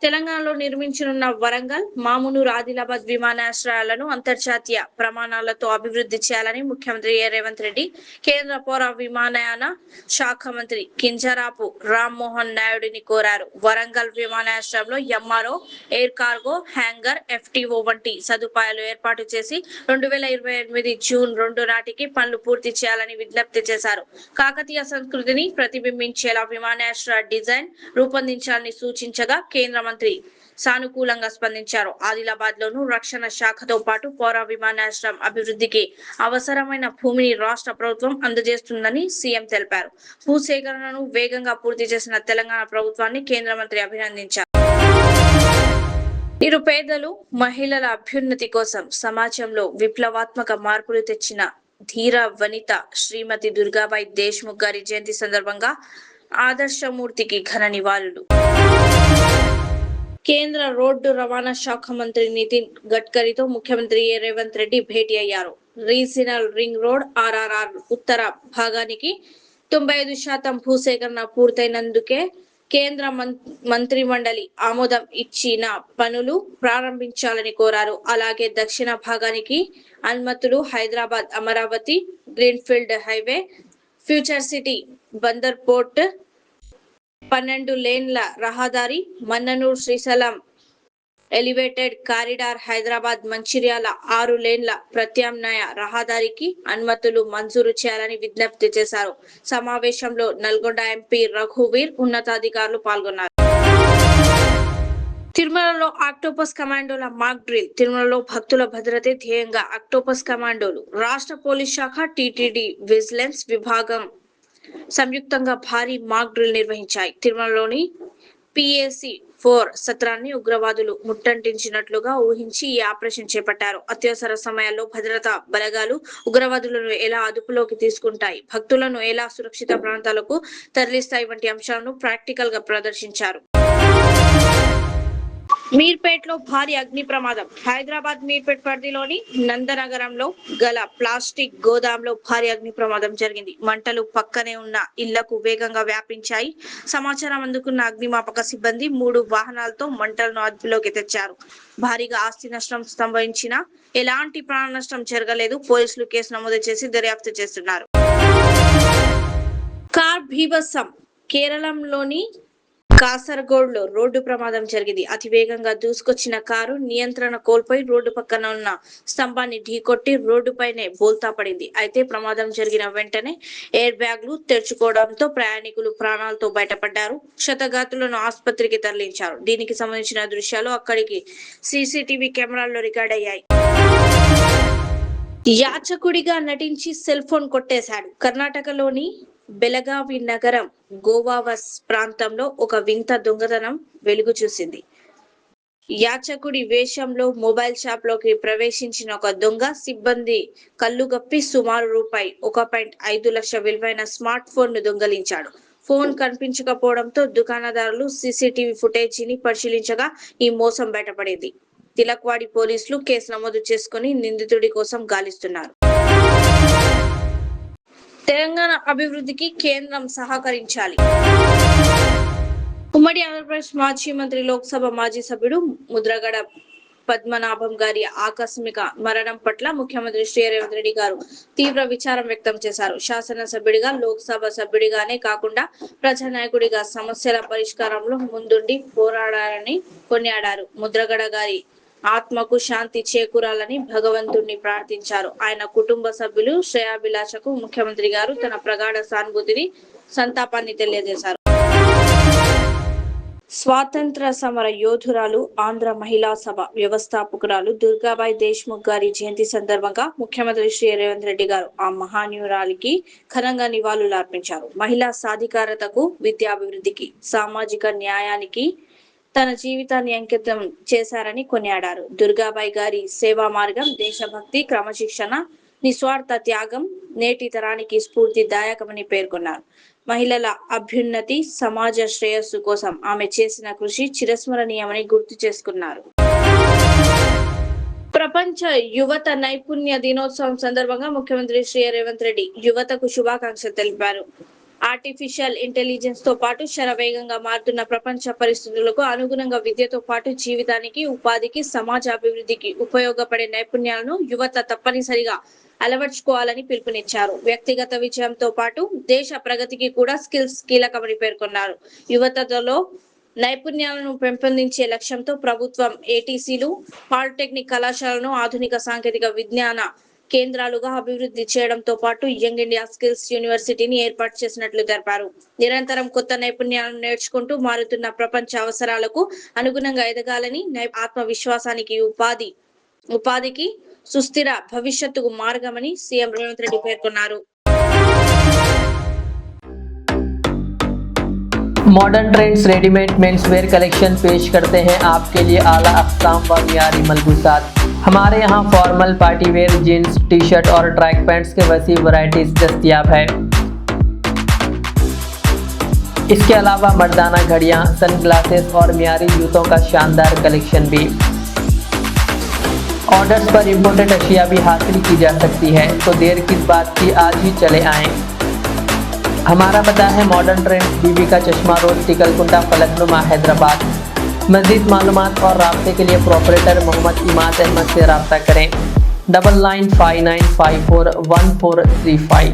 తెలంగాణలో నిర్మించనున్న వరంగల్, మామునూరు, ఆదిలాబాద్ విమానాశ్రయాలను అంతర్జాతీయ ప్రమాణాలతో అభివృద్ధి చేయాలని ముఖ్యమంత్రి రేవంత్ రెడ్డి కేంద్ర పౌర విమానయాన శాఖ మంత్రి కింజరాపు రామ్మోహన్ నాయుడిని కోరారు. వరంగల్ విమానాశ్రయంలో MRO, air cargo, hanger, FTO వంటి సదుపాయాలు ఏర్పాటు చేసి 2028 జూన్ 2 నాటికి పనులు పూర్తి చేయాలని విజ్ఞప్తి చేశారు. కాకతీయ సంస్కృతిని ప్రతిబింబించేలా విమానాశ్రయ డిజైన్ రూపొందించాలని సూచించగా కేంద్ర మంత్రి సానుకూలంగా స్పందించారు. ఆదిలాబాద్ లోను రక్షణ శాఖతో పాటు పౌర విమానాశ్రయం అభివృద్ధికి అవసరమైన భూమిని రాష్ట్ర ప్రభుత్వం అందజేస్తుందని సీఎం తెలిపారు. భూసేకరణను వేగంగా పూర్తి చేసిన తెలంగాణ ప్రభుత్వాన్ని కేంద్ర మంత్రి అభినందించారు. నిరుపేదలు, మహిళల అభ్యున్నతి కోసం సమాజంలో విప్లవాత్మక మార్పులు తెచ్చిన ధీర వనిత శ్రీమతి దుర్గాబాయి దేశ్ముఖ్ గారి జయంతి సందర్భంగా ఆదర్శమూర్తికి ఘన నివాళులు. కేంద్ర రోడ్డు రవాణా శాఖ మంత్రి నితిన్ గడ్కరీతో ముఖ్యమంత్రి రేవంత్ రెడ్డి భేటీ అయ్యారు. రీజనల్ రింగ్ రోడ్ ఆర్ఆర్ఆర్ ఉత్తర భాగానికి 95% భూసేకరణ పూర్తయినందుకే కేంద్ర మంత్రి మండలి ఆమోదం ఇచ్చిన పనులు ప్రారంభించాలని కోరారు. అలాగే దక్షిణ భాగానికి అనుమతులు Hyderabad Amaravati greenfield highway, future city Bandar port, 12 లేన్ల రహదారి, మన్ననూరు శ్రీశైలం ఎలివేటెడ్ కారిడార్, హైదరాబాద్ మంచిర్యాల 6 లేన్ల ప్రత్యామ్నాయ రహదారికి అనుమతులు మంజూరు చేయాలని విజ్ఞప్తి చేశారు. సమావేశంలో నల్గొండ ఎంపీ రఘువీర్ ఉన్నతాధికారులు పాల్గొన్నారు. తిరుమలలో ఆక్టోపస్ కమాండోల మాక్ డ్రిల్. తిరుమలలో భక్తుల భద్రతే ధ్యేయంగా ఆక్టోపస్ కమాండోలు, రాష్ట్ర పోలీస్ శాఖ, టీటీడీ విజిలెన్స్ విభాగం సంయుక్తంగా భారీ మాక్ డ్రిల్ నిర్వహించాయి. తిరుమలలోని పిఏసి 4 సత్రాన్ని ఉగ్రవాదులు ముట్టంటించినట్లుగా ఊహించి ఈ ఆపరేషన్ చేపట్టారు. అత్యవసర సమయాల్లో భద్రతా బలగాలు ఉగ్రవాదులను ఎలా అదుపులోకి తీసుకుంటాయి, భక్తులను ఎలా సురక్షిత ప్రాంతాలకు తరలిస్తాయి వంటి అంశాలను ప్రాక్టికల్ గా ప్రదర్శించారు. మీర్పేట్లో భారీ అగ్ని ప్రమాదం. హైదరాబాద్ మీర్పేట్ పరిధిలోని నందనగరంలో గల ప్లాస్టిక్ గోదాంలో భారీ అగ్ని ప్రమాదం జరిగింది. మంటలు పక్కనే ఉన్న ఇళ్లకు వేగంగా వ్యాపించాయి. సమాచారం అందుకున్న అగ్నిమాపక సిబ్బంది 3 వాహనాలతో మంటలను అదుపులోకి తెచ్చారు. భారీగా ఆస్తి నష్టం సంభవించినా ఎలాంటి ప్రాణ నష్టం జరగలేదు. పోలీసులు కేసు నమోదు చేసి దర్యాప్తు చేస్తున్నారు. కార్ బీభత్సం. కేరళంలోని కాసర్గోడ్లో రోడ్డు ప్రమాదం జరిగింది. అతివేగంగా దూసుకొచ్చిన కారు నియంత్రణ కోల్పోయి రోడ్డు పక్కన ఉన్న స్తంభాన్ని ఢీకొట్టి రోడ్డుపైనే బోల్తా పడింది. అయితే ప్రమాదం జరిగిన వెంటనే ఎయిర్ బ్యాగ్లు తెరుచుకోవడంతో ప్రయాణికులు ప్రాణాలతో బయటపడ్డారు. క్షతగాతులను ఆసుపత్రికి తరలించారు. దీనికి సంబంధించిన దృశ్యాలు అక్కడికి సీసీటీవీ కెమెరాల్లో రికార్డ్ అయ్యాయి. యాచకుడిగా నటించి సెల్ ఫోన్ కొట్టేశాడు. కర్ణాటకలోని బెలగావి నగరం గోవావస్ ప్రాంతంలో ఒక వింత దొంగతనం వెలుగు చూసింది. యాచకుడి వేషంలో మొబైల్ షాప్ లోకి ప్రవేశించిన ఒక దొంగ సిబ్బంది కళ్ళుగప్పి సుమారు రూపాయి 1.5 లక్షల విలువైన స్మార్ట్ ఫోన్ ను దొంగలించాడు. ఫోన్ కనిపించకపోవడంతో దుకాణదారులు సీసీటీవీ ఫుటేజీని పరిశీలించగా ఈ మోసం బయటపడింది. తిలక్వాడి పోలీసులు కేసు నమోదు చేసుకుని నిందితుడి కోసం గాలిస్తున్నారు. తెలంగాణ అభివృద్ధికి కేంద్రం సహకరించాలి. ఉమ్మడి ఆంధ్రప్రదేశ్ మాజీ మంత్రి, లోక్సభ మాజీ సభ్యుడు ముద్రగడ పద్మనాభం గారి ఆకస్మిక మరణం పట్ల ముఖ్యమంత్రి రేవంత్ రెడ్డి గారు తీవ్ర విచారం వ్యక్తం చేశారు. శాసనసభ్యుడిగా, లోక్సభ సభ్యుడిగానే కాకుండా ప్రజానాయకుడిగా సమస్యల పరిష్కారంలో ముందుండి పోరాడారని కొనియాడారు. ముద్రగడ గారి ఆత్మకు శాంతి చేకూరాలని భగవంతుణ్ణి ప్రార్థించారు. ఆయన కుటుంబ సభ్యులు, శ్రేయాభిలాషకు ముఖ్యమంత్రి గారు తన ప్రగాఢ సానుభూతిని, సంతాపాన్ని తెలియజేశారు. స్వాతంత్ర సమర యోధురాలు, ఆంధ్ర మహిళా సభ వ్యవస్థాపకురాలు దుర్గాబాయి దేశ్ముఖ్ గారి జయంతి సందర్భంగా ముఖ్యమంత్రి రేవంత్ రెడ్డి గారు ఆ మహానీయురాలికి ఘనంగా నివాళులు అర్పించారు. మహిళా సాధికారతకు, విద్యాభివృద్ధికి, సామాజిక న్యాయానికి తన జీవితాన్ని అంకితం చేశారని కొనియాడారు. దుర్గాబాయి గారి సేవా మార్గం, దేశభక్తి, క్రమశిక్షణ, నిస్వార్థ త్యాగం నేటి తరానికి స్ఫూర్తిదాయకమని పేర్కొన్నారు. మహిళల అభ్యున్నతి, సమాజ శ్రేయస్సు కోసం ఆమె చేసిన కృషి చిరస్మరణీయమని గుర్తు చేసుకున్నారు. ప్రపంచ యువత నైపుణ్య దినోత్సవం సందర్భంగా ముఖ్యమంత్రి రేవంత్ రెడ్డి యువతకు శుభాకాంక్షలు తెలిపారు. ఆర్టిఫిషియల్ ఇంటెలిజెన్స్ తో పాటు శరవేగంగా మారుతున్న ప్రపంచ పరిస్థితులకు అనుగుణంగా విద్యతో పాటు జీవితానికి, ఉపాధికి, సమాజ అభివృద్ధికి ఉపయోగపడే నైపుణ్యాలను యువత తప్పనిసరిగా అలవర్చుకోవాలని పిలుపునిచ్చారు. వ్యక్తిగత విజయంతో పాటు దేశ ప్రగతికి కూడా స్కిల్స్ కీలకమని పేర్కొన్నారు. యువతలో నైపుణ్యాలను పెంపొందించే లక్ష్యంతో ప్రభుత్వం ఏటీసీలు, పాలిటెక్నిక్ కళాశాలను ఆధునిక సాంకేతిక విజ్ఞాన కేంద్రాలుగా అభివృద్ధి చేయడంతో పాటు యంగ్ ఇండియా స్కిల్స్ యూనివర్సిటీని ఏర్పాటు చేసినట్లు తెలిపారు. నిరంతరం కొత్త నైపుణ్యాలను నేర్చుకుంటూ మారుతున్న ప్రపంచ అవసరాలకు అనుగుణంగా ఎదగాలని, ఆత్మవిశ్వాసానికి, ఉపాధికి సుస్థిర భవిష్యత్తుకు మార్గమని సీఎం రేవంత్ రెడ్డి పేర్కొన్నారు. Modern trends readymade menswear collection पेश करते हैं आपके लिए आला अक़साम व मियारी मलबूसात। हमारे यहाँ formal party wear jeans, T shirt और ट्रैक पैंट्स के वसी वैरायटीज दस्तयाब है। इसके अलावा मर्दाना घड़ियाँ, सनग्लासेस और मियारी जूतों का शानदार कलेक्शन भी। ऑर्डर्स पर इम्पोर्टेड अशिया भी हासिल की जा सकती है, तो देर किस बात की, आज ही चले आएँ। हमारा पता है मॉडर्न ट्रेंड्स, बीबी का चश्मा रोड, टिकलकुंडा, फलकनुमा, हैदराबाद। मज़ीद मालूमात और राब्ते के लिए प्रोपरेटर मोहम्मद इमाद अहमद से रब्ता करें। 9959541435।